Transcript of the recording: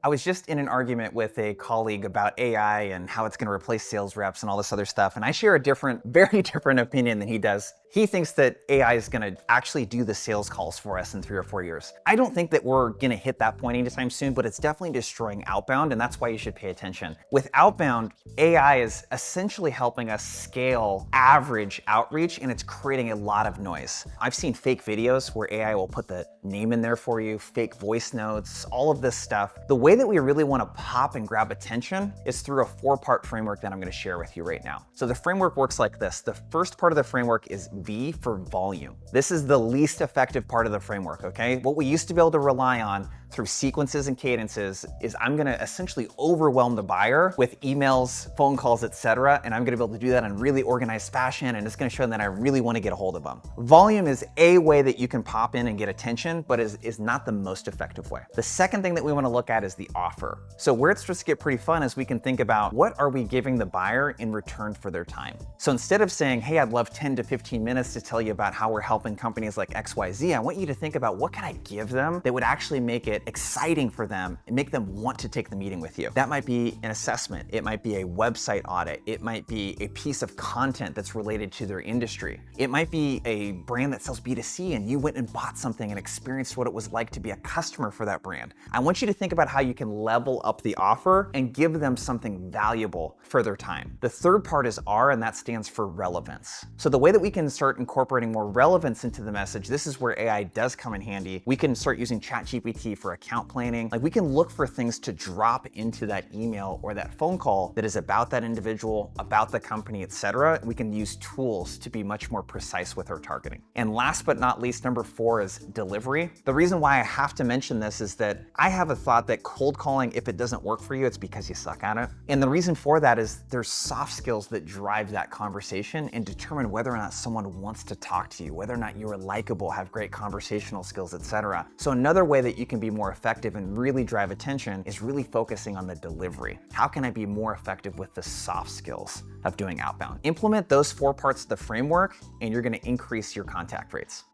I was just in an argument with a colleague about AI and how it's going to replace sales reps and all this other stuff. And I share a different, very different opinion than he does. He thinks that AI is going to actually do the sales calls for us in 3 or 4 years. I don't think that we're going to hit that point anytime soon, but it's definitely destroying outbound, and that's why you should pay attention. With outbound, AI is essentially helping us scale average outreach, and it's creating a lot of noise. I've seen fake videos where AI will put the name in there for you, fake voice notes, all of this stuff. The way that we really want to pop and grab attention is through a 4-part framework that I'm going to share with you right now. So the framework works like this. The first part of the framework is V for volume. This is the least effective part of the framework, okay? What we used to be able to rely on through sequences and cadences is I'm gonna essentially overwhelm the buyer with emails, phone calls, etc. And I'm gonna be able to do that in really organized fashion, and it's gonna show them that I really wanna get a hold of them. Volume is a way that you can pop in and get attention, but is not the most effective way. The second thing that we wanna look at is the offer. So where it starts to get pretty fun is we can think about what are we giving the buyer in return for their time. So instead of saying, hey, I'd love 10 to 15 minutes to tell you about how we're helping companies like XYZ, I want you to think about what can I give them that would actually make it exciting for them and make them want to take the meeting with you. That might be an assessment. It might be a website audit. It might be a piece of content that's related to their industry. It might be a brand that sells B2C and you went and bought something and experienced what it was like to be a customer for that brand. I want you to think about how you can level up the offer and give them something valuable for their time. The third part is R, and that stands for relevance. So the way that we can start incorporating more relevance into the message, this is where AI does come in handy. We can start using ChatGPT for account planning. Like, we can look for things to drop into that email or that phone call that is about that individual, about the company, etc. We can use tools to be much more precise with our targeting. And last but not least, number 4 is delivery. The reason why I have to mention this is that I have a thought that cold calling, if it doesn't work for you, it's because you suck at it. And the reason for that is there's soft skills that drive that conversation and determine whether or not someone wants to talk to you, whether or not you are likable, have great conversational skills, etc. So another way that you can be more effective and really drive attention is really focusing on the delivery. How can I be more effective with the soft skills of doing outbound? Implement those 4 parts of the framework and you're going to increase your contact rates.